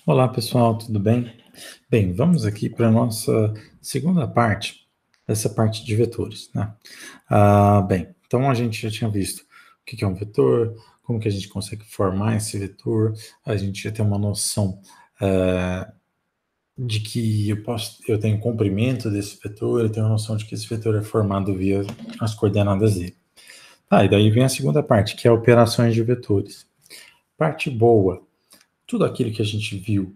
Olá, pessoal, tudo bem? Bem, vamos aqui para a nossa segunda parte, essa parte de vetores, né? Bem, então a gente já tinha visto o que é um vetor, como que a gente consegue formar esse vetor, a gente já tem uma noção de que eu tenho comprimento desse vetor, eu tenho uma noção de que esse vetor é formado via as coordenadas dele. E daí vem a segunda parte, que é operações de vetores. Parte boa, tudo aquilo que a gente viu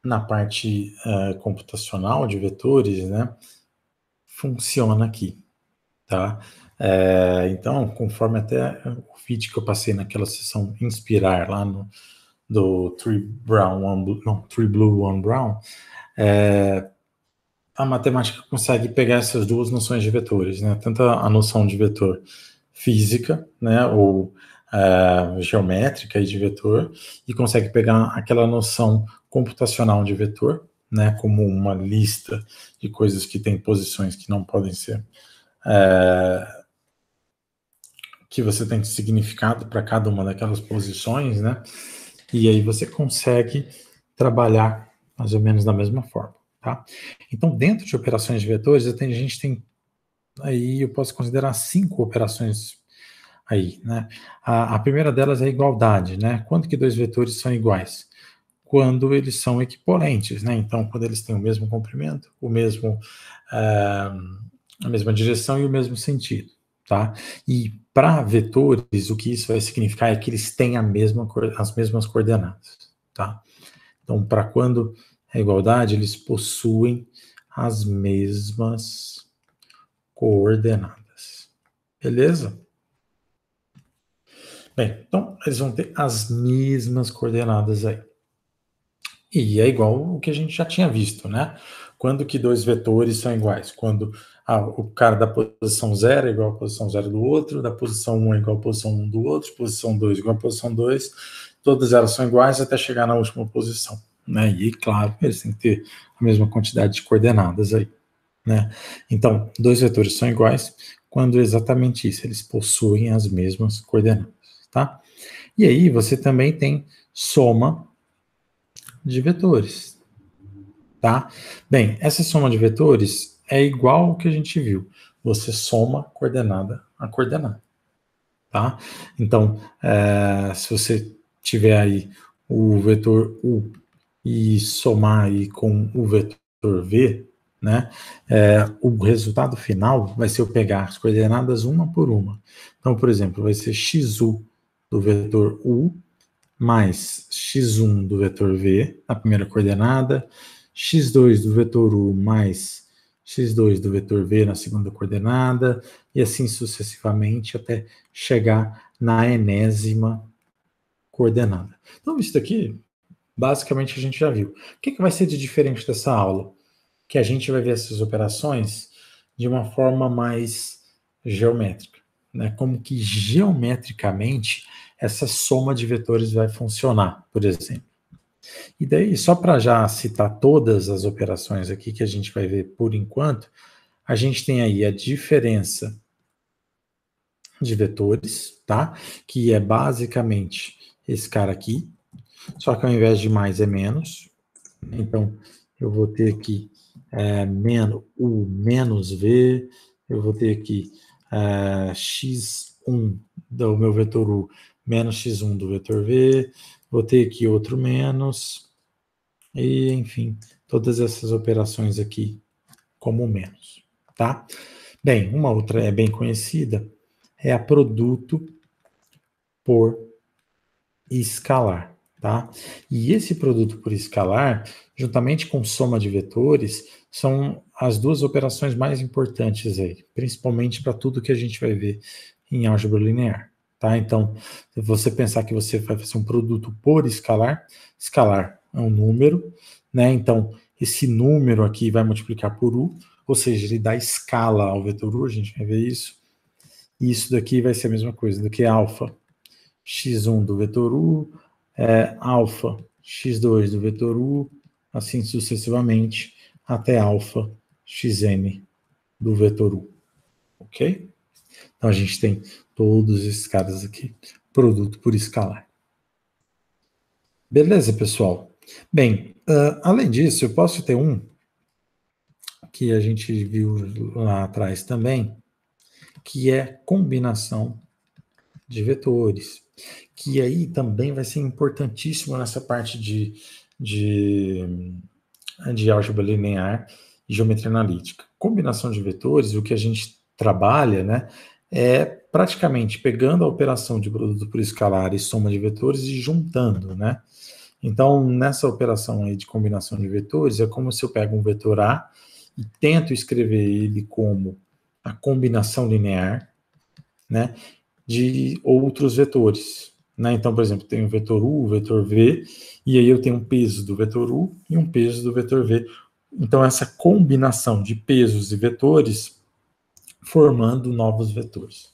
na parte computacional de vetores, né, funciona aqui, tá? Então, conforme até o vídeo que eu passei naquela sessão Inspirar, lá do Three Blue, One Brown, a matemática consegue pegar essas duas noções de vetores, né? Tanto a noção de vetor física, né, ou geométrica e de vetor, e consegue pegar aquela noção computacional de vetor, né, como uma lista de coisas que têm posições que não podem ser, que você tem significado para cada uma daquelas posições, né, e aí você consegue trabalhar mais ou menos da mesma forma, tá? Então, dentro de operações de vetores, a gente tem aí, eu posso considerar 5 operações aí, né? A primeira delas é a igualdade, né? Quando que dois vetores são iguais? Quando eles são equivalentes, né? Então, quando eles têm o mesmo comprimento, a mesma direção e o mesmo sentido, tá? E para vetores, o que isso vai significar é que eles têm as mesmas coordenadas, tá? Então, para quando é igualdade, eles possuem as mesmas coordenadas. Beleza? Bem, então eles vão ter as mesmas coordenadas aí. E é igual o que a gente já tinha visto, né? Quando que dois vetores são iguais? Quando o cara da posição 0 é igual à posição 0 do outro, da posição 1 é igual à posição 1 do outro, posição 2 igual à posição 2, todas elas são iguais até chegar na última posição, né? E, claro, eles têm que ter a mesma quantidade de coordenadas aí, né? Então, dois vetores são iguais quando exatamente isso, eles possuem as mesmas coordenadas, tá? E aí você também tem soma de vetores, tá? Bem, essa soma de vetores é igual ao que a gente viu. Você soma coordenada a coordenada, tá? Então, se você tiver aí o vetor U e somar aí com o vetor V, né? O resultado final vai ser eu pegar as coordenadas uma por uma. Então, por exemplo, vai ser XU do vetor U mais x1 do vetor v, na primeira coordenada, x2 do vetor u mais x2 do vetor v na segunda coordenada, e assim sucessivamente até chegar na enésima coordenada. Então, isso daqui, basicamente, a gente já viu. O que vai ser de diferente dessa aula? Que a gente vai ver essas operações de uma forma mais geométrica, né? Como que geometricamente essa soma de vetores vai funcionar, por exemplo. E daí, só para já citar todas as operações aqui que a gente vai ver por enquanto, a gente tem aí a diferença de vetores, tá? Que é basicamente esse cara aqui, só que ao invés de mais é menos. Então, eu vou ter aqui menos U menos V, eu vou ter aqui x1 do meu vetor U menos x1 do vetor V, vou ter aqui outro menos, e enfim, todas essas operações aqui como menos, tá? Bem, uma outra é bem conhecida, é a produto por escalar, tá? E esse produto por escalar, juntamente com soma de vetores, são as duas operações mais importantes aí, principalmente para tudo que a gente vai ver em álgebra linear, tá? Então, se você pensar que você vai fazer um produto por escalar, escalar é um número, né? Então, esse número aqui vai multiplicar por u, ou seja, ele dá escala ao vetor u, a gente vai ver isso. E isso daqui vai ser a mesma coisa do que alfa x1 do vetor u, alfa x2 do vetor u, assim sucessivamente, até alfa xn do vetor u, ok? Então a gente tem todos esses caras aqui, produto por escalar. Beleza, pessoal? Bem, além disso, eu posso ter um que a gente viu lá atrás também, que é combinação de vetores, que aí também vai ser importantíssimo nessa parte de álgebra linear e geometria analítica. Combinação de vetores, o que a gente trabalha, né, é praticamente pegando a operação de produto por escalar e soma de vetores e juntando, né? Então, nessa operação aí de combinação de vetores, é como se eu pego um vetor A e tento escrever ele como a combinação linear, né, de outros vetores. Né? Então, por exemplo, tem o vetor U, o vetor V, e aí eu tenho um peso do vetor U e um peso do vetor V. Então, essa combinação de pesos e vetores formando novos vetores.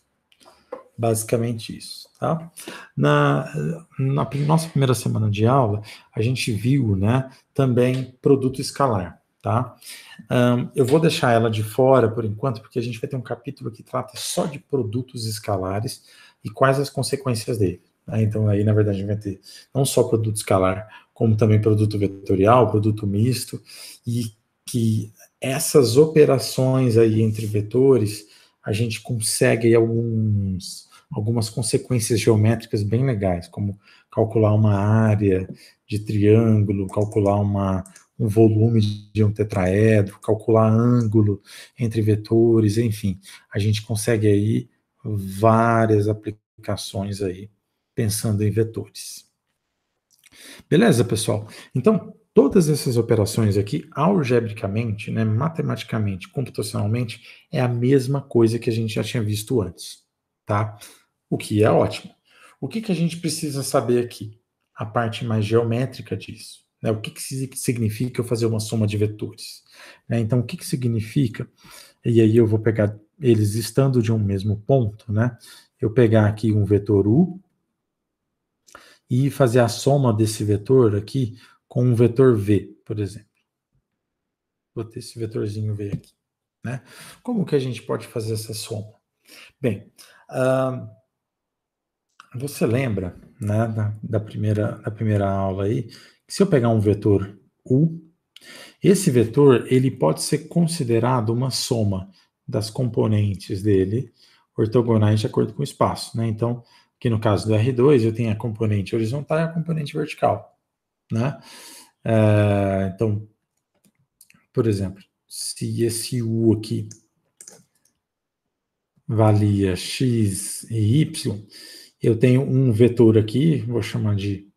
Basicamente isso, tá? Na nossa primeira semana de aula, a gente viu, né, também produto escalar, tá? Eu vou deixar ela de fora por enquanto, porque a gente vai ter um capítulo que trata só de produtos escalares e quais as consequências dele. Né? Então, aí, na verdade, a gente vai ter não só produto escalar, como também produto vetorial, produto misto, e que essas operações aí entre vetores, a gente consegue aí algumas consequências geométricas bem legais, como calcular uma área de triângulo, calcular um volume de um tetraedro, calcular ângulo entre vetores, enfim, a gente consegue aí várias aplicações aí pensando em vetores. Beleza, pessoal? Então, todas essas operações aqui, algebricamente, né, matematicamente, computacionalmente, é a mesma coisa que a gente já tinha visto antes, tá? O que é ótimo. O que a gente precisa saber aqui? A parte mais geométrica disso. Né? O que significa eu fazer uma soma de vetores? Né? Então, o que significa? E aí eu vou pegar eles estando de um mesmo ponto, né? Eu pegar aqui um vetor U e fazer a soma desse vetor aqui com um vetor V, por exemplo. Vou ter esse vetorzinho V aqui. Né? Como que a gente pode fazer essa soma? Bem, você lembra, né, da primeira aula aí, que se eu pegar um vetor U, esse vetor ele pode ser considerado uma soma das componentes dele ortogonais de acordo com o espaço. Né? Então, aqui no caso do R2, eu tenho a componente horizontal e a componente vertical. Né? Então, por exemplo, se esse U aqui valia x e y, eu tenho um vetor aqui, vou chamar de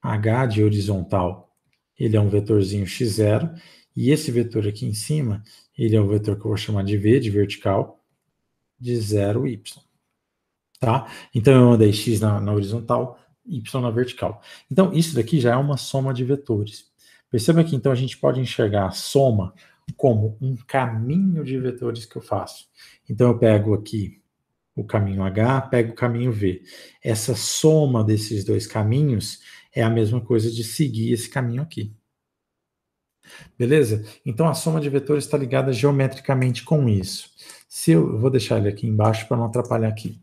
H de horizontal, ele é um vetorzinho x0, e esse vetor aqui em cima, ele é o vetor que eu vou chamar de V, de vertical, de 0, y. Tá? Então, eu mandei x na horizontal, y na vertical. Então, isso daqui já é uma soma de vetores. Perceba que, então, a gente pode enxergar a soma como um caminho de vetores que eu faço. Então, eu pego aqui o caminho H, pego o caminho V. Essa soma desses dois caminhos é a mesma coisa de seguir esse caminho aqui. Beleza? Então a soma de vetores está ligada geometricamente com isso. Eu vou deixar ele aqui embaixo para não atrapalhar aqui.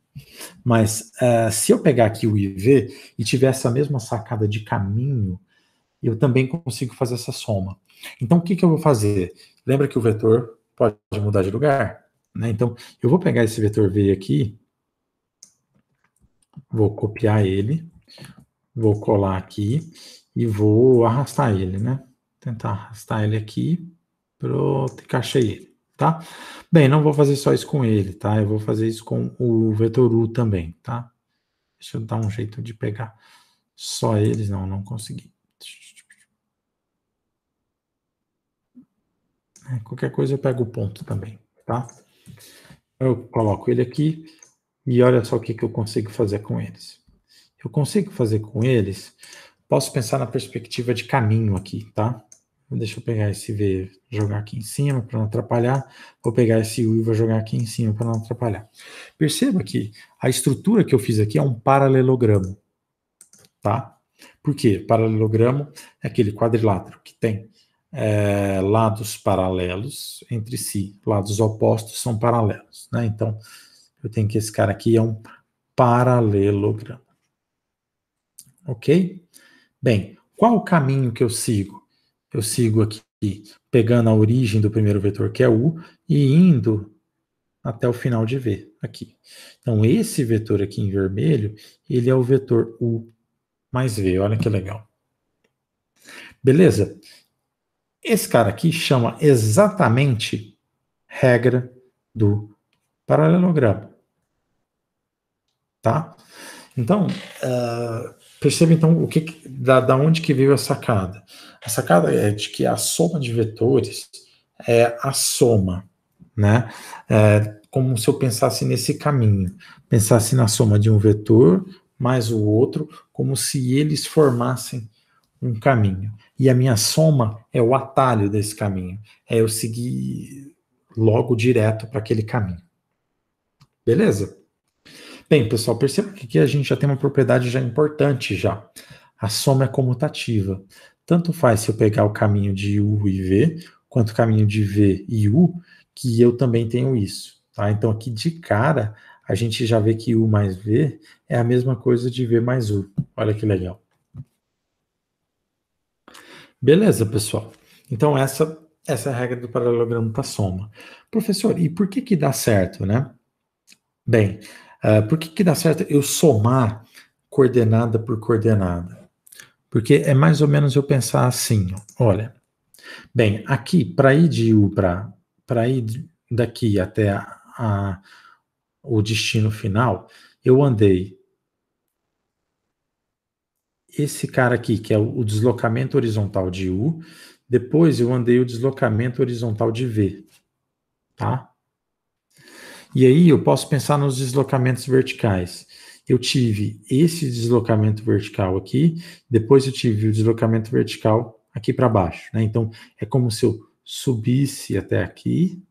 Mas se eu pegar aqui o IV e tiver essa mesma sacada de caminho, eu também consigo fazer essa soma. Então o que eu vou fazer? Lembra que o vetor pode mudar de lugar? Né? Então eu vou pegar esse vetor V aqui, vou copiar ele, vou colar aqui e vou arrastar ele, né? Tentar arrastar ele aqui. Pronto, encaixei ele, tá? Bem, não vou fazer só isso com ele, tá? Eu vou fazer isso com o vetor U também, tá? Deixa eu dar um jeito de pegar só eles. Não consegui. Qualquer coisa eu pego o ponto também, tá? Eu coloco ele aqui e olha só o que eu consigo fazer com eles. Eu consigo fazer com eles, posso pensar na perspectiva de caminho aqui, tá? Deixa eu pegar esse V e jogar aqui em cima para não atrapalhar. Vou pegar esse U e vou jogar aqui em cima para não atrapalhar. Perceba que a estrutura que eu fiz aqui é um paralelogramo, tá? Por quê? Paralelogramo é aquele quadrilátero que tem lados paralelos entre si, lados opostos são paralelos, né? Então, eu tenho que esse cara aqui é um paralelogramo. Ok? Bem, qual o caminho que eu sigo? Eu sigo aqui, pegando a origem do primeiro vetor, que é U, e indo até o final de V, aqui. Então, esse vetor aqui em vermelho, ele é o vetor U mais V, olha que legal. Beleza? Esse cara aqui chama exatamente regra do paralelogramo, tá? Então, perceba então da onde que veio a sacada. A sacada é de que a soma de vetores é a soma, né? Como se eu pensasse nesse caminho, pensasse na soma de um vetor mais o outro, como se eles formassem um caminho. E a minha soma é o atalho desse caminho, é eu seguir logo direto para aquele caminho. Beleza? Bem, pessoal, perceba que aqui a gente já tem uma propriedade já importante já. A soma é comutativa. Tanto faz se eu pegar o caminho de U e V, quanto o caminho de V e U, que eu também tenho isso. Tá? Então aqui de cara, a gente já vê que U mais V é a mesma coisa de V mais U. Olha que legal. Beleza, pessoal. Então essa é a regra do paralelogramo da soma. Professor, e por que dá certo, né? Bem, por que dá certo eu somar coordenada por coordenada? Porque é mais ou menos eu pensar assim, olha, bem, aqui, para ir de U para ir daqui até o destino final, eu andei esse cara aqui, que é o deslocamento horizontal de U, depois eu andei o deslocamento horizontal de V, tá? E aí eu posso pensar nos deslocamentos verticais. Eu tive esse deslocamento vertical aqui, depois eu tive o deslocamento vertical aqui para baixo, né? Então é como se eu subisse até aqui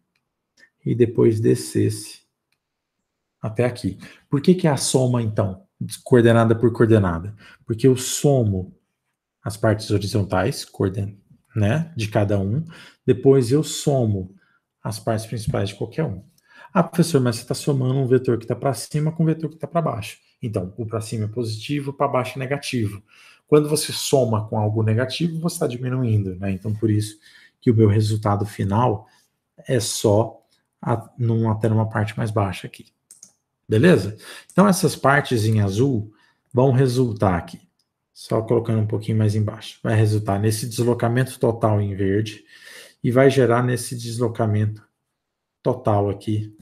e depois descesse até aqui. Por que é a soma então, coordenada por coordenada? Porque eu somo as partes horizontais, né, de cada um, depois eu somo as partes principais de qualquer um. Ah, professor, mas você está somando um vetor que está para cima com um vetor que está para baixo. Então, o para cima é positivo, o para baixo é negativo. Quando você soma com algo negativo, você está diminuindo, né? Então, por isso que o meu resultado final é só até numa parte mais baixa aqui. Beleza? Então, essas partes em azul vão resultar aqui. Só colocando um pouquinho mais embaixo. Vai resultar nesse deslocamento total em verde e vai gerar nesse deslocamento total aqui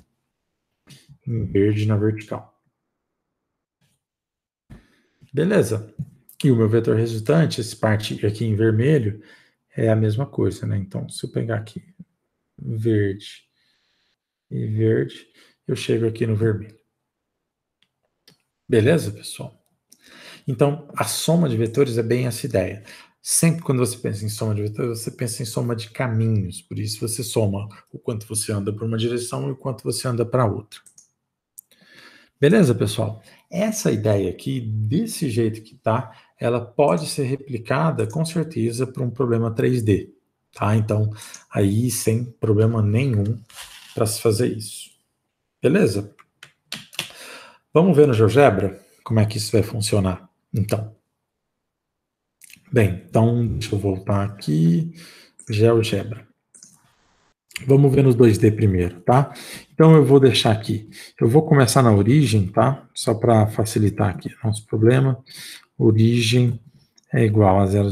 em verde na vertical. Beleza. E o meu vetor resultante, esse parte aqui em vermelho, é a mesma coisa, né? Então, se eu pegar aqui verde e verde, eu chego aqui no vermelho. Beleza, pessoal? Então, a soma de vetores é bem essa ideia. Sempre quando você pensa em soma de vetores, você pensa em soma de caminhos. Por isso você soma o quanto você anda para uma direção e o quanto você anda para outra. Beleza, pessoal? Essa ideia aqui, desse jeito que tá, ela pode ser replicada com certeza para um problema 3D, tá? Então, aí sem problema nenhum para se fazer isso. Beleza? Vamos ver no GeoGebra como é que isso vai funcionar. Então, bem, então deixa eu voltar aqui, GeoGebra. Vamos ver nos 2D primeiro, tá? Então eu vou deixar aqui, eu vou começar na origem, tá? Só para facilitar aqui nosso problema. Origem é igual a 000,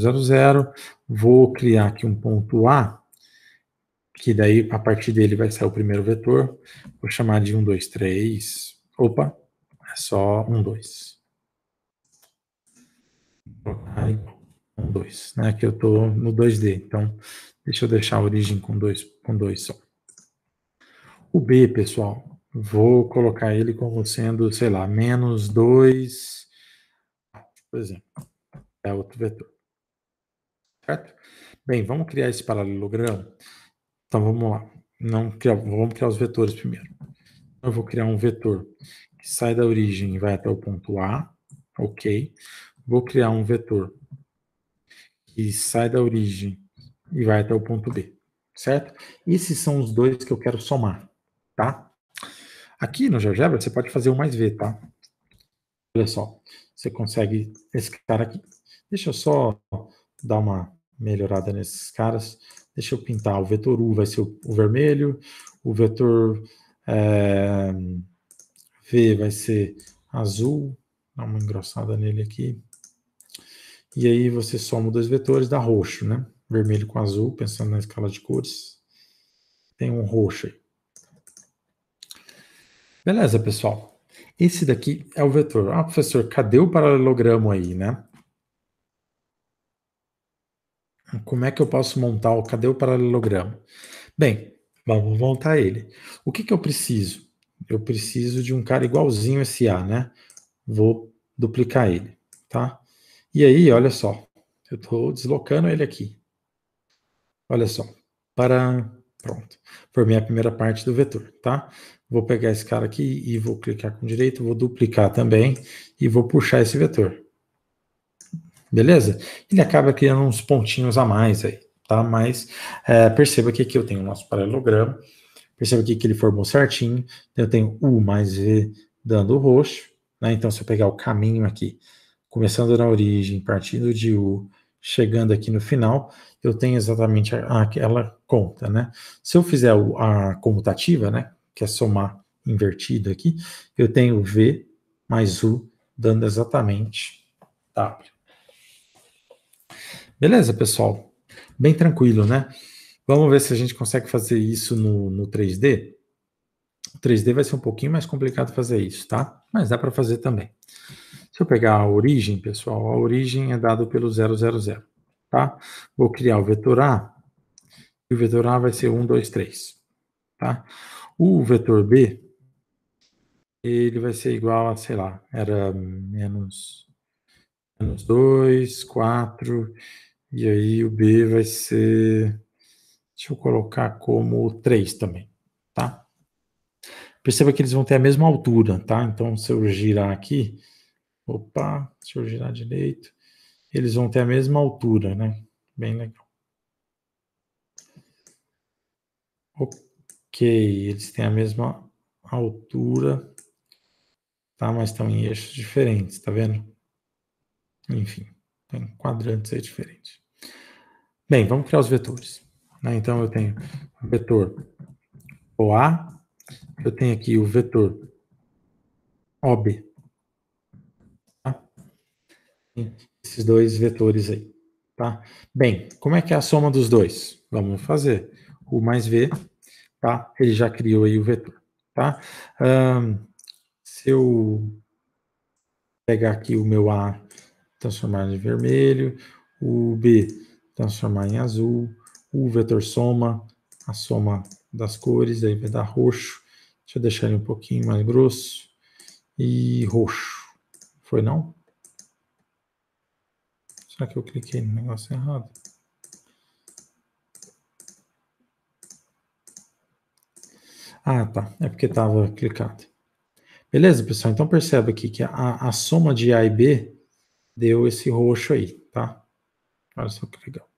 vou criar aqui um ponto A, que daí a partir dele vai sair o primeiro vetor, vou chamar de 1, 2, 3, opa, é só 1, 2. 1, 2, né? Que eu estou no 2D, então deixa eu deixar a origem com 2 só. O B, pessoal, vou colocar ele como sendo, sei lá, menos 2, por exemplo, é outro vetor, certo? Bem, vamos criar esse paralelogramo? Então vamos lá, vamos criar os vetores primeiro. Eu vou criar um vetor que sai da origem e vai até o ponto A, ok. Vou criar um vetor que sai da origem e vai até o ponto B, certo? Esses são os dois que eu quero somar, tá? Aqui no GeoGebra você pode fazer o mais V, tá? Olha só, você consegue esse cara aqui. Deixa eu só dar uma melhorada nesses caras. Deixa eu pintar. O vetor U vai ser o vermelho, o vetor V vai ser azul. Dá uma engrossada nele aqui. E aí você soma dois vetores, dá roxo, né? Vermelho com azul, pensando na escala de cores. Tem um roxo aí. Beleza, pessoal. Esse daqui é o vetor. Ah, professor, cadê o paralelogramo aí, né? Como é que eu posso montar o... Cadê o paralelogramo? Bem, vamos montar ele. O que eu preciso? Eu preciso de um cara igualzinho esse A, né? Vou duplicar ele, tá? E aí, olha só. Eu estou deslocando ele aqui. Olha só. Pronto. Formei a primeira parte do vetor, tá? Vou pegar esse cara aqui e vou clicar com direito, vou duplicar também e vou puxar esse vetor. Beleza? Ele acaba criando uns pontinhos a mais aí, tá? Mas perceba que aqui eu tenho o nosso paralelogramo, perceba aqui que ele formou certinho, eu tenho U mais V dando o roxo, né? Então se eu pegar o caminho aqui, começando na origem, partindo de U, chegando aqui no final, eu tenho exatamente aquela conta, né? Se eu fizer a comutativa, né, que é somar invertido aqui, eu tenho V mais U dando exatamente W. Beleza, pessoal? Bem tranquilo, né? Vamos ver se a gente consegue fazer isso no 3D. O 3D vai ser um pouquinho mais complicado fazer isso, tá? Mas dá para fazer também. Se eu pegar a origem, pessoal, a origem é dada pelo 000, tá? Vou criar o vetor A, e o vetor A vai ser 1, 2, 3, tá? O vetor B, ele vai ser igual a, sei lá, era menos 2, 4, e aí o B vai ser... Deixa eu colocar como 3 também, tá? Perceba que eles vão ter a mesma altura, tá? Então, se eu girar aqui, opa, se eu girar direito, eles vão ter a mesma altura, né? Bem legal. Ok, eles têm a mesma altura, tá? Mas estão em eixos diferentes, tá vendo? Enfim, tem quadrantes aí diferentes. Bem, vamos criar os vetores, né? Então, eu tenho o vetor OA, eu tenho aqui o vetor OB, tá? Esses dois vetores aí, tá? Bem, como é que é a soma dos dois? Vamos fazer. U mais V, tá? Ele já criou aí o vetor, tá? Se eu pegar aqui o meu A, transformar em vermelho, o B transformar em azul, o vetor soma, a soma das cores, aí vai dar roxo. Deixa eu deixar ele um pouquinho mais grosso. E roxo. Foi não? Será que eu cliquei no negócio errado? Ah, tá. É porque estava clicado. Beleza, pessoal? Então percebe aqui que a soma de A e B deu esse roxo aí, tá? Olha só que legal.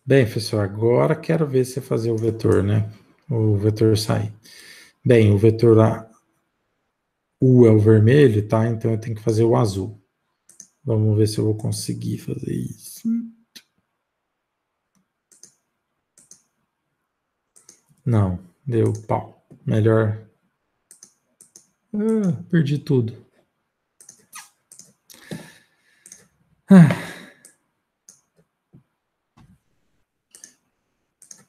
Bem, pessoal, agora quero ver você fazer o vetor, né? O vetor sair. Bem, o vetor U é o vermelho, tá? Então eu tenho que fazer o azul. Vamos ver se eu vou conseguir fazer isso. Não, deu pau. Melhor. Perdi tudo.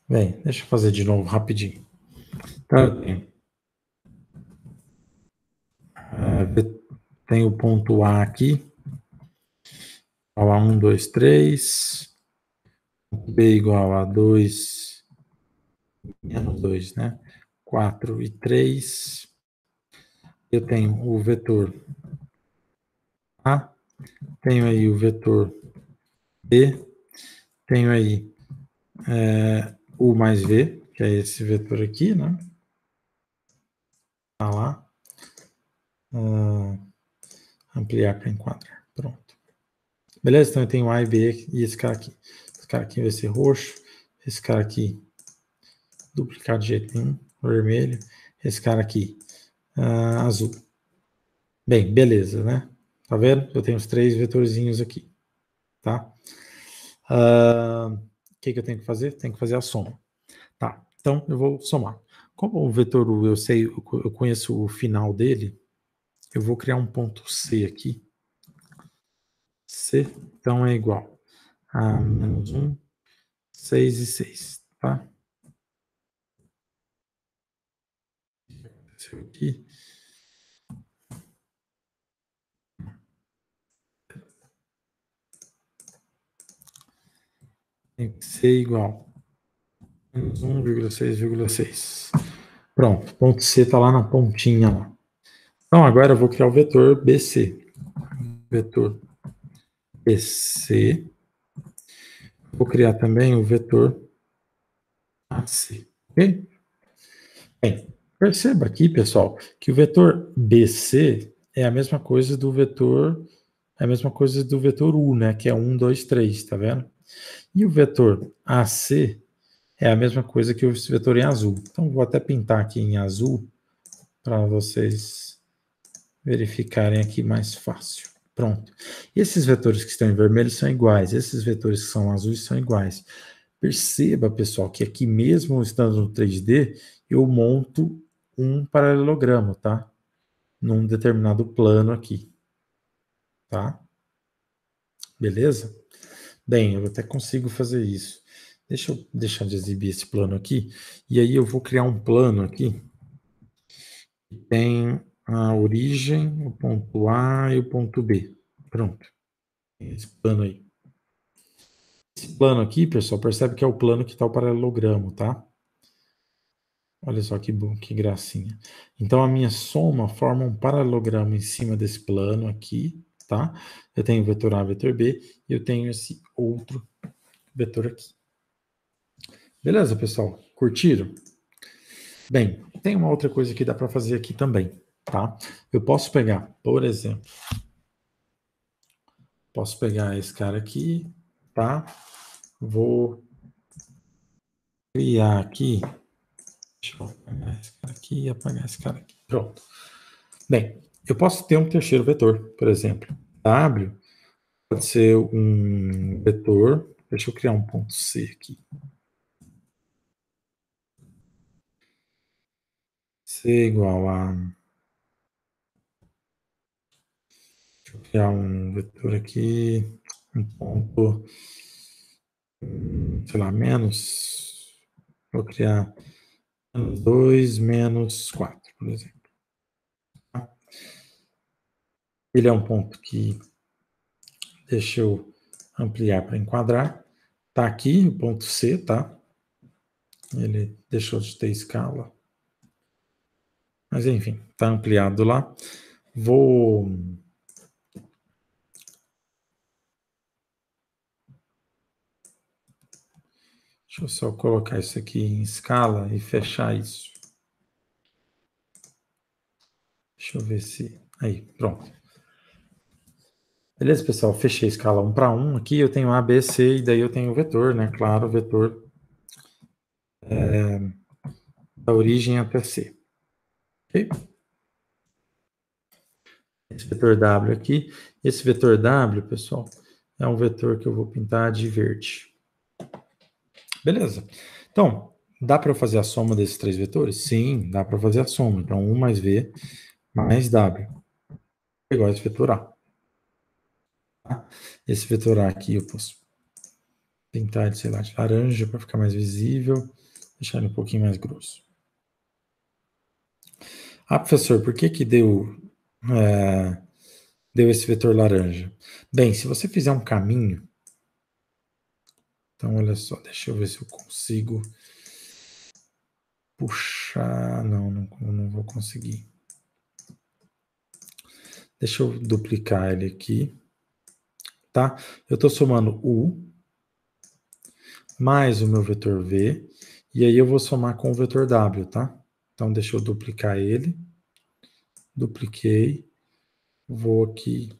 Bem, deixa eu fazer de novo rapidinho. Então, tem o ponto A aqui. Igual a 1, 2, 3. B igual a 2, menos 2, né? 4 e 3. Eu tenho o vetor A, tenho aí o vetor B, tenho aí U mais V, que é esse vetor aqui, né? Tá lá. Ampliar para enquadrar. Pronto. Beleza? Então eu tenho A e B e esse cara aqui. Esse cara aqui vai ser roxo. Esse cara aqui, duplicado de jeito nenhum, vermelho. Esse cara aqui, azul. Bem, beleza, né? Tá vendo? Eu tenho os três vetorzinhos aqui. tá? O que eu tenho que fazer? Tenho que fazer a soma. Tá, então eu vou somar. Como o vetor U, eu conheço o final dele, eu vou criar um ponto C aqui. C, então é igual a menos 1, 6 e 6, tá? Esse aqui. Tem que ser igual a menos 1,6,6. Pronto, ponto C está lá na pontinha lá. Então agora eu vou criar o vetor BC. Vetor BC. Vou criar também o vetor AC. Ok? Bem, perceba aqui, pessoal, que o vetor BC é a mesma coisa do vetor, U, né? Que é 1, 2, 3, tá vendo? E o vetor AC é a mesma coisa que o vetor em azul. Então, vou até pintar aqui em azul para vocês verificarem aqui mais fácil. Pronto. E esses vetores que estão em vermelho são iguais, esses vetores que são azuis são iguais. Perceba, pessoal, que aqui mesmo estando no 3D, eu monto um paralelogramo, tá? Num determinado plano aqui, tá? Beleza? Bem, eu até consigo fazer isso. Deixa eu deixar de exibir esse plano aqui, e aí eu vou criar um plano aqui que tem a origem, o ponto A e o ponto B. Pronto. Esse plano aí. Esse plano aqui, pessoal, percebe que é o plano que está o paralelogramo, tá? Olha só que bom, que gracinha. Então, a minha soma forma um paralelogramo em cima desse plano aqui, tá? Eu tenho vetor A, vetor B, e eu tenho esse outro vetor aqui. Beleza, pessoal? Curtiram? Bem, tem uma outra coisa que dá para fazer aqui também, tá? Eu posso pegar, por exemplo, posso pegar esse cara aqui, tá? Vou criar aqui. Deixa eu apagar esse cara aqui e apagar esse cara aqui. Pronto. Bem, eu posso ter um terceiro vetor, por exemplo. W pode ser um vetor. Deixa eu criar um ponto C aqui. C igual a. Deixa eu criar um vetor aqui. Um ponto. Sei lá, menos. Vou criar menos 2, menos 4, por exemplo. Ele é um ponto que. Deixa eu ampliar para enquadrar. Tá aqui o ponto C, tá? Ele deixou de ter escala. Mas enfim, tá ampliado lá. Vou. Deixa eu só colocar isso aqui em escala e fechar isso. Deixa eu ver se. Aí, pronto. Beleza, pessoal? Fechei a escala 1 para 1. Aqui eu tenho A, B, C, e daí eu tenho o vetor, né? Claro, o vetor da origem até C. Ok? Esse vetor W aqui. Esse vetor W, pessoal, é um vetor que eu vou pintar de verde. Beleza. Então, dá para eu fazer a soma desses três vetores? Sim, dá para fazer a soma. Então, 1 mais V mais W é igual a esse vetor A. Tá? Esse vetor A aqui eu posso pintar ele, sei lá, de laranja para ficar mais visível, deixar ele um pouquinho mais grosso. Ah, professor, por que que deu esse vetor laranja? Bem, se você fizer um caminho, então olha só, deixa eu ver se eu consigo puxar, não vou conseguir. Deixa eu duplicar ele aqui, tá? Eu estou somando U mais o meu vetor V, e aí eu vou somar com o vetor W, tá? Então deixa eu duplicar ele, dupliquei, vou aqui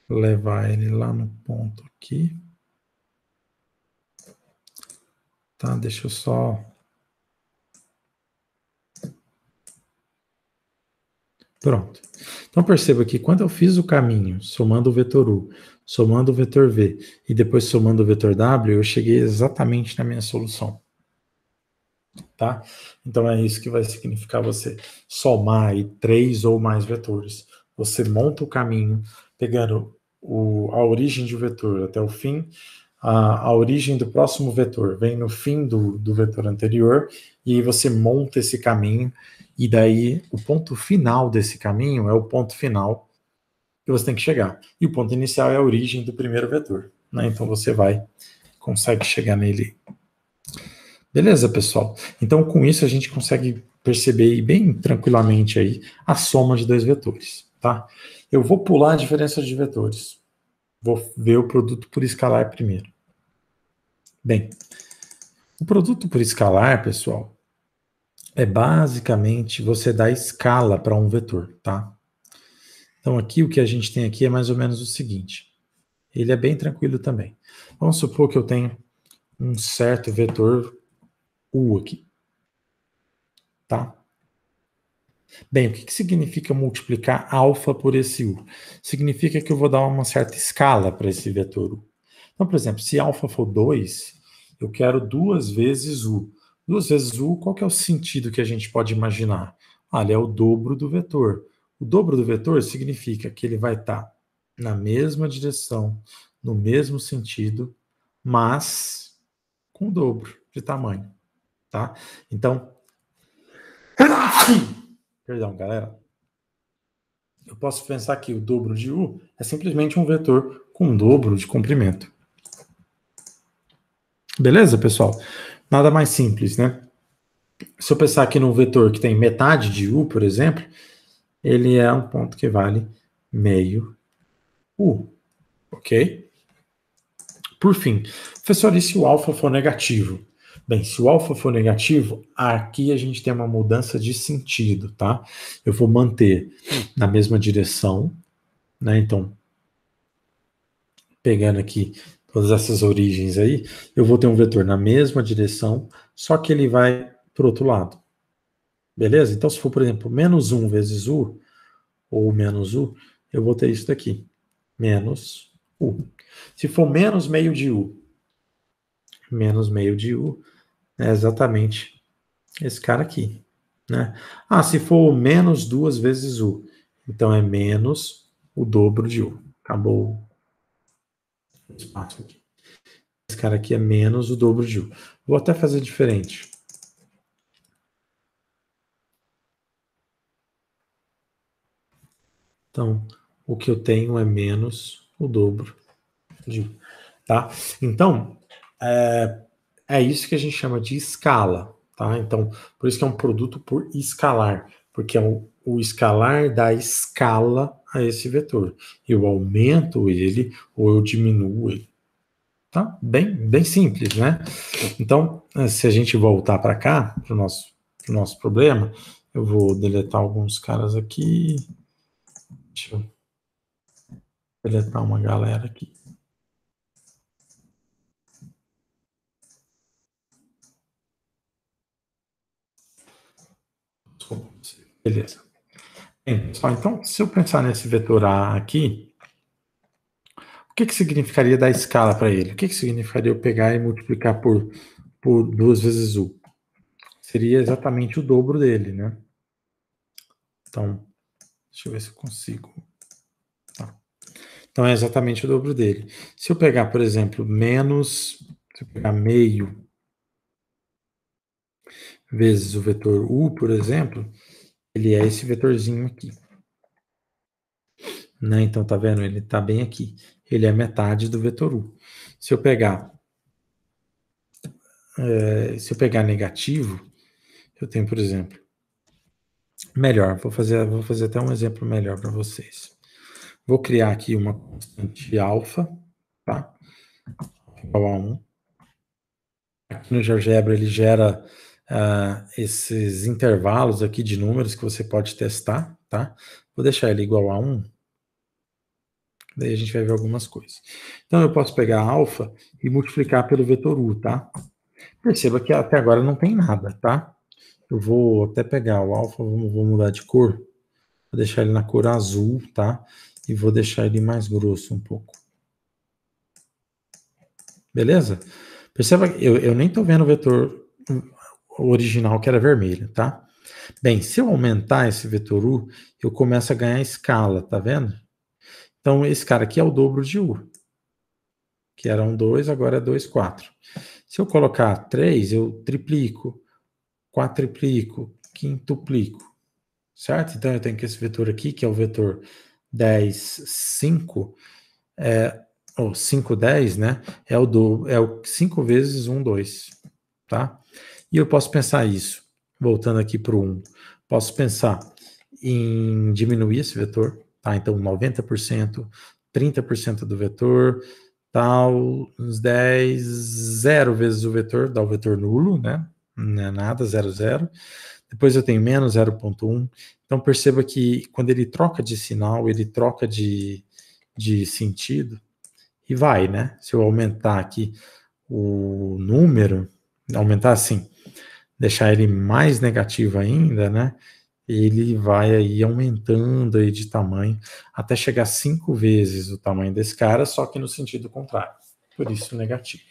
levar ele lá no ponto aqui, tá? Deixa eu só Pronto. Então perceba que quando eu fiz o caminho somando o vetor U, somando o vetor V e depois somando o vetor W, eu cheguei exatamente na minha solução. Tá? Então é isso que vai significar você somar aí 3 ou mais vetores. Você monta o caminho pegando a origem de um vetor até o fim, a origem do próximo vetor vem no fim do vetor anterior, e aí você monta esse caminho, e daí o ponto final desse caminho é o ponto final que você tem que chegar. E o ponto inicial é a origem do primeiro vetor. Né? Então você consegue chegar nele. Beleza, pessoal? Então, com isso, a gente consegue perceber bem tranquilamente aí a soma de dois vetores, tá? Eu vou pular a diferença de vetores. Vou ver o produto por escalar primeiro. Bem, o produto por escalar, pessoal, é basicamente você dar escala para um vetor, tá? Então, aqui o que a gente tem aqui é mais ou menos o seguinte. Ele é bem tranquilo também. Vamos supor que eu tenho um certo vetor U aqui, tá? Bem, o que significa multiplicar alfa por esse U? Significa que eu vou dar uma certa escala para esse vetor U. Então, por exemplo, se alfa for 2, eu quero 2 vezes U. 2 vezes U, qual que é o sentido que a gente pode imaginar? Ele é o dobro do vetor. O dobro do vetor significa que ele vai estar na mesma direção, no mesmo sentido, mas com o dobro de tamanho, tá? Então, perdão, galera. Eu posso pensar que o dobro de U é simplesmente um vetor com um dobro de comprimento. Beleza, pessoal? Nada mais simples, né? Se eu pensar aqui no vetor que tem metade de U, por exemplo, ele é um ponto que vale meio U, ok? Por fim, professor, e se o alfa for negativo? Bem, se o alfa for negativo, aqui a gente tem uma mudança de sentido, tá? Eu vou manter na mesma direção, né? Então, pegando aqui todas essas origens aí, eu vou ter um vetor na mesma direção, só que ele vai para o outro lado. Beleza? Então, se for, por exemplo, menos 1 vezes U, ou menos U, eu vou ter isso daqui, menos U. Se for menos meio de U, menos meio de U, é exatamente esse cara aqui. Né? Se for menos 2 vezes U, então é menos o dobro de U. Acabou o espaço aqui. Esse cara aqui é menos o dobro de U. Vou até fazer diferente. Então, o que eu tenho é menos o dobro de U. Tá? Então, é isso que a gente chama de escala. Tá? Então, por isso que é um produto por escalar, porque é o escalar dá escala a esse vetor. Eu aumento ele ou eu diminuo ele. Tá? Bem simples, né? Então, se a gente voltar para cá, para o nosso problema, eu vou deletar alguns caras aqui. Deixa eu deletar uma galera aqui. Beleza. Bem, pessoal, então, se eu pensar nesse vetor A aqui, o que significaria dar escala para ele? O que significaria eu pegar e multiplicar por 2 vezes U? Seria exatamente o dobro dele, né? Então, deixa eu ver se eu consigo. Tá. Então, é exatamente o dobro dele. Se eu pegar, por exemplo, se eu pegar meio vezes o vetor U, por exemplo, ele é esse vetorzinho aqui. Né? Então, tá vendo? Ele tá bem aqui. Ele é metade do vetor U. Se eu pegar negativo, eu tenho, por exemplo, melhor, vou fazer até um exemplo melhor para vocês. Vou criar aqui uma constante alfa, tá? Igual a 1. Aqui no GeoGebra ele gera esses intervalos aqui de números que você pode testar, tá? Vou deixar ele igual a 1. Daí a gente vai ver algumas coisas. Então eu posso pegar alfa e multiplicar pelo vetor U, tá? Perceba que até agora não tem nada, tá? Eu vou até pegar o alfa, vou mudar de cor. Vou deixar ele na cor azul, tá? E vou deixar ele mais grosso um pouco. Beleza? Perceba que eu nem estou vendo o vetor original que era vermelho, tá? Bem, se eu aumentar esse vetor U, eu começo a ganhar escala, tá vendo? Então, esse cara aqui é o dobro de U, que era 1, 2, agora é 2, 4. Se eu colocar 3, eu triplico, quadriplico, quintuplico, certo? Então, eu tenho que esse vetor aqui, que é o vetor 10, 5, ou 5, 10, né? É o 5 vezes 1, 2, tá? E eu posso pensar isso, voltando aqui para o 1, posso pensar em diminuir esse vetor, tá? Então, 90%, 30% do vetor, tal, uns 10, 0 vezes o vetor, dá o vetor nulo, né? Não é nada, 0, 0. Depois eu tenho menos 0,1. Então, perceba que quando ele troca de sinal, ele troca de sentido, e vai, né? Se eu aumentar aqui o número, aumentar assim, deixar ele mais negativo ainda, né? Ele vai aí aumentando aí de tamanho até chegar 5 vezes o tamanho desse cara, só que no sentido contrário. Por isso negativo.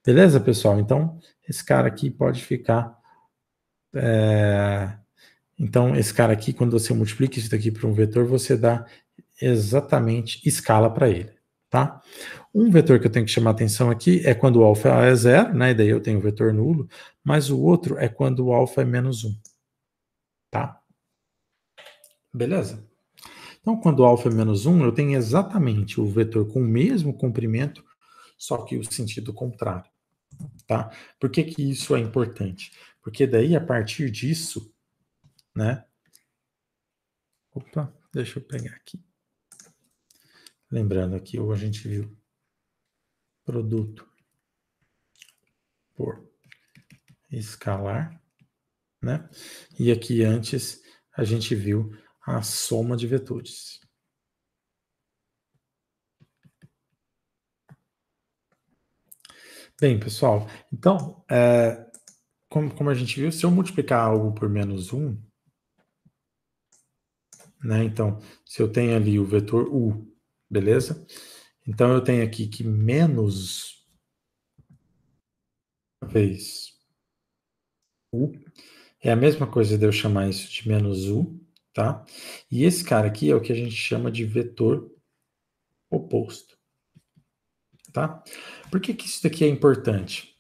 Beleza, pessoal? Então, esse cara aqui pode ficar... Então, esse cara aqui, quando você multiplica isso daqui por um vetor, você dá exatamente escala para ele, tá? Um vetor que eu tenho que chamar atenção aqui é quando o alfa é 0, né? E daí eu tenho o vetor nulo, mas o outro é quando o alfa é menos 1, tá? Beleza? Então, quando o alfa é menos 1, eu tenho exatamente o vetor com o mesmo comprimento, só que o sentido contrário, tá? Por que que isso é importante? Porque daí, a partir disso, né? Opa, deixa eu pegar aqui. Lembrando aqui, a gente viu produto por escalar, né? E aqui antes a gente viu a soma de vetores. Bem, pessoal, então, como a gente viu, se eu multiplicar algo por menos 1, né? Então, se eu tenho ali o vetor U, beleza? Então, eu tenho aqui que menos vez U é a mesma coisa de eu chamar isso de menos U, tá? E esse cara aqui é o que a gente chama de vetor oposto, tá? Por que que isso daqui é importante?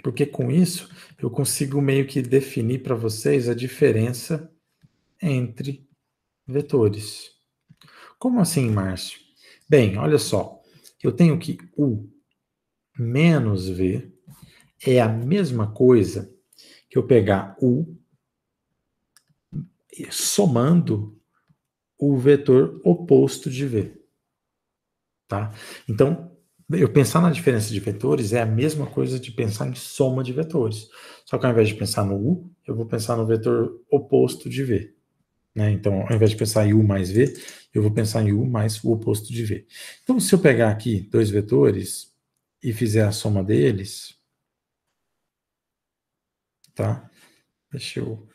Porque com isso eu consigo meio que definir para vocês a diferença entre vetores. Como assim, Márcio? Bem, olha só, eu tenho que U menos V é a mesma coisa que eu pegar U somando o vetor oposto de V, tá? Então, eu pensar na diferença de vetores é a mesma coisa de pensar em soma de vetores. Só que ao invés de pensar no U, eu vou pensar no vetor oposto de V. Né? Então, ao invés de pensar em U mais V, eu vou pensar em U mais o oposto de V. Então, se eu pegar aqui dois vetores e fizer a soma deles, tá? Deixa eu...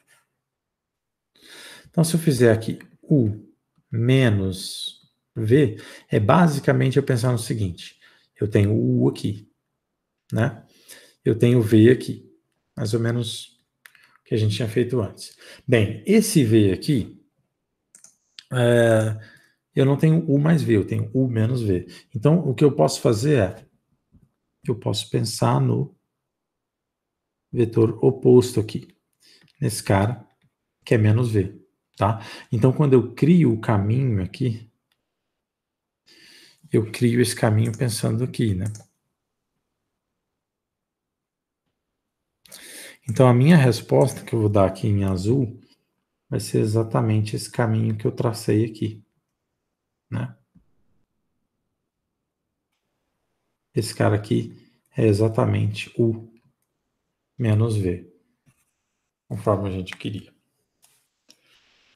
Então, se eu fizer aqui U menos V, é basicamente eu pensar no seguinte, eu tenho o U aqui, né? Eu tenho o V aqui, mais ou menos o que a gente tinha feito antes. Bem, esse V aqui, eu não tenho U mais V, eu tenho U menos V. Então, o que eu posso fazer é, eu posso pensar no vetor oposto aqui, nesse cara, que é menos V, tá? Então, quando eu crio o caminho aqui, eu crio esse caminho pensando aqui, né? Então, a minha resposta que eu vou dar aqui em azul vai ser exatamente esse caminho que eu tracei aqui, né? Esse cara aqui é exatamente U menos V, conforme a gente queria.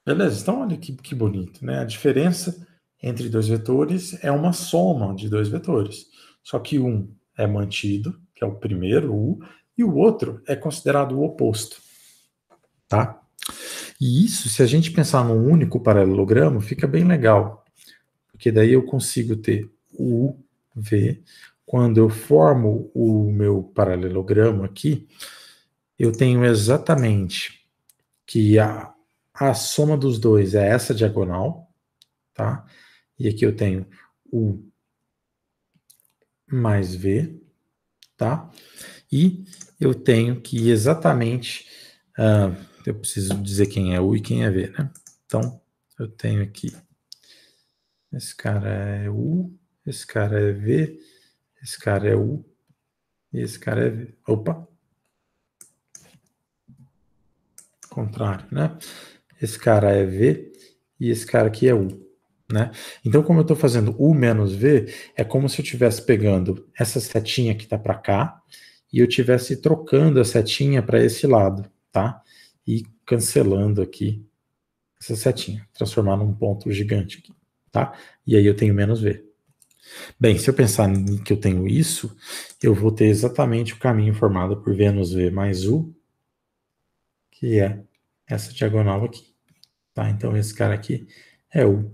Beleza? Então, olha que bonito, né? A diferença entre dois vetores é uma soma de dois vetores. Só que um é mantido, que é o primeiro, U, e o outro é considerado o oposto, tá? E isso, se a gente pensar num único paralelogramo, fica bem legal, porque daí eu consigo ter U, V. Quando eu formo o meu paralelogramo aqui, eu tenho exatamente que a soma dos dois é essa diagonal, tá? E aqui eu tenho U mais V, tá? E eu tenho que exatamente, eu preciso dizer quem é U e quem é V, né? Então, eu tenho aqui, esse cara é U, esse cara é V, esse cara é U e esse cara é V. Opa! Contrário, né? Esse cara é V e esse cara aqui é U, né? Então, como eu estou fazendo U menos V, é como se eu estivesse pegando essa setinha que está para cá e eu estivesse trocando a setinha para esse lado, tá? E cancelando aqui essa setinha, transformar num ponto gigante aqui, tá? E aí eu tenho menos V. Bem, se eu pensar que eu tenho isso, eu vou ter exatamente o caminho formado por Vênus V mais U, que é essa diagonal aqui, tá? Então esse cara aqui é U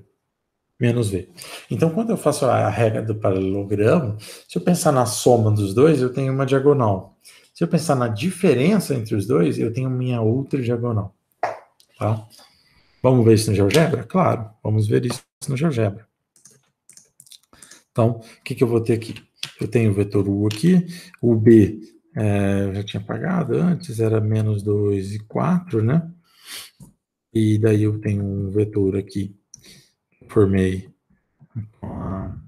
menos V. Então quando eu faço a regra do paralelogramo, se eu pensar na soma dos dois, eu tenho uma diagonal. Se eu pensar na diferença entre os dois, eu tenho minha outra diagonal, tá? Vamos ver isso no GeoGebra? Claro, vamos ver isso no GeoGebra. Então, o que eu vou ter aqui? Eu tenho o vetor U aqui, o B eu já tinha apagado antes, era menos 2 e 4, né? E daí eu tenho um vetor aqui, formei com a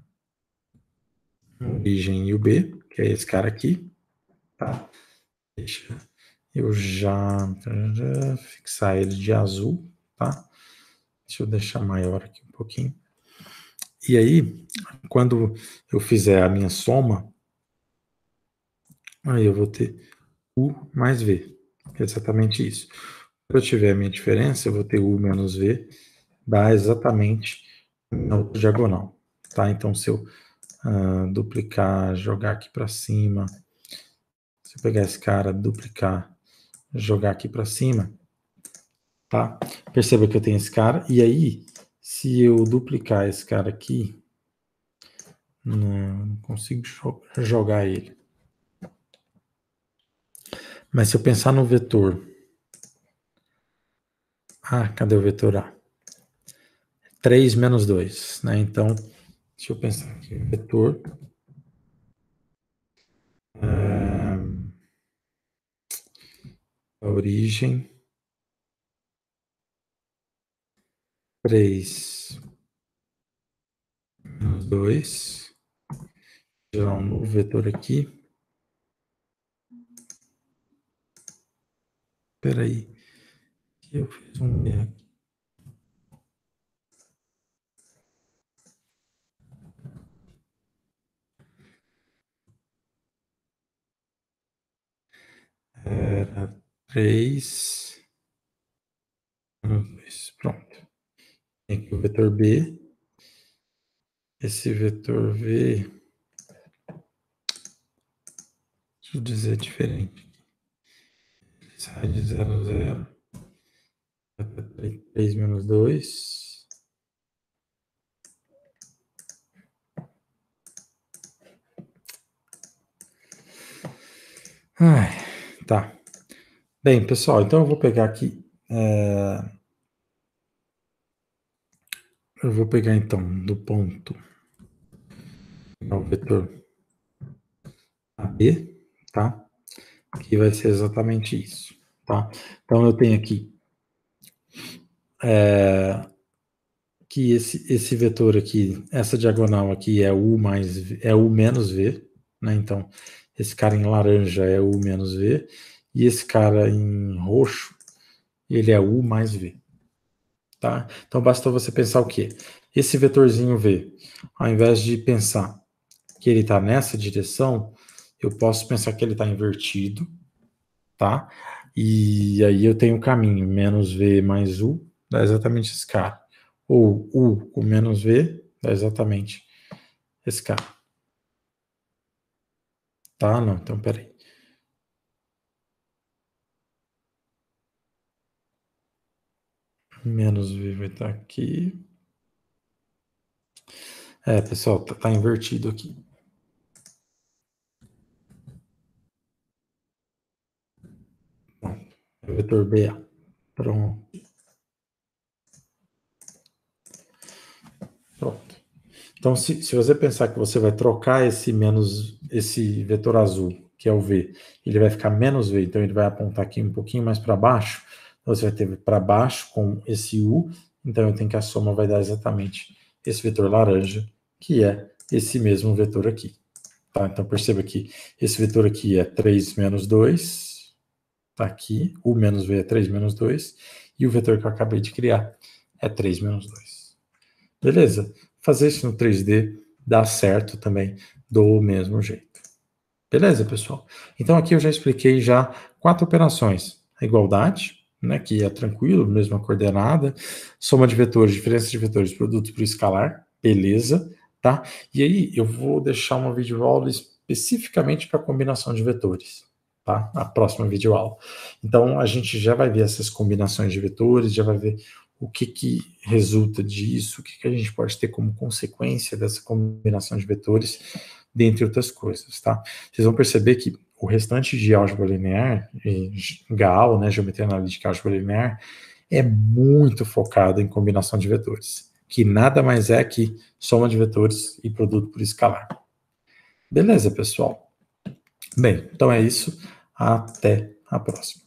origem e o B, que é esse cara aqui, tá? Deixa eu já fixar ele de azul, tá? Deixa eu deixar maior aqui um pouquinho. E aí, quando eu fizer a minha soma, aí eu vou ter U mais V. É exatamente isso. Se eu tiver a minha diferença, eu vou ter U menos V, dá exatamente na outra diagonal. Tá? Então, se eu duplicar, jogar aqui para cima, se eu pegar esse cara, duplicar, jogar aqui para cima, tá? Perceba que eu tenho esse cara, e aí, se eu duplicar esse cara aqui, não consigo jogar ele. Mas se eu pensar no vetor, cadê o vetor A? 3 menos 2, né? Então, deixa eu pensar aqui, vetor a origem 3 menos 2, gerar um novo vetor aqui. Espera aí, eu fiz um erro aqui. Era 3 menos 2, pronto. Tem aqui o vetor B. Esse vetor V, deixa eu dizer diferente. Ele sai de 0 a 0, até 3 menos 2. Tá. Bem, pessoal, então eu vou pegar aqui. Eu vou pegar então do ponto ao vetor AB, tá? Que vai ser exatamente isso, tá? Então eu tenho aqui que esse vetor aqui, essa diagonal aqui é U menos V, né? Então esse cara em laranja é U menos V e esse cara em roxo ele é U mais V, tá? Então basta você pensar o quê? Esse vetorzinho V, ao invés de pensar que ele está nessa direção, eu posso pensar que ele está invertido, tá? E aí eu tenho o caminho, menos V mais U, dá exatamente esse cara. Ou U com menos V, dá exatamente esse cara. Tá? Não, então peraí. Menos V vai estar aqui. Pessoal, tá invertido aqui. Bom, vetor BA. Pronto. Pronto. Então, se você pensar que você vai trocar esse vetor azul, que é o V, ele vai ficar menos V, então ele vai apontar aqui um pouquinho mais para baixo, então você vai ter para baixo com esse U, então eu tenho que a soma vai dar exatamente esse vetor laranja, que é esse mesmo vetor aqui. Tá? Então perceba que esse vetor aqui é 3 menos 2, tá aqui, U menos V é 3 menos 2, e o vetor que eu acabei de criar é 3 menos 2. Beleza? Fazer isso no 3D dá certo também do mesmo jeito. Beleza, pessoal? Então aqui eu já expliquei já 4 operações. A igualdade, né, que é tranquilo, mesma coordenada, soma de vetores, diferença de vetores, produtos por escalar, beleza, tá? E aí eu vou deixar uma videoaula especificamente para combinação de vetores, tá? A próxima videoaula. Então a gente já vai ver essas combinações de vetores, já vai ver o que resulta disso, o que a gente pode ter como consequência dessa combinação de vetores, dentre outras coisas, tá? Vocês vão perceber que o restante de álgebra linear, GAL, né, geometria analítica álgebra linear, é muito focado em combinação de vetores, que nada mais é que soma de vetores e produto por escalar. Beleza, pessoal? Bem, então é isso. Até a próxima.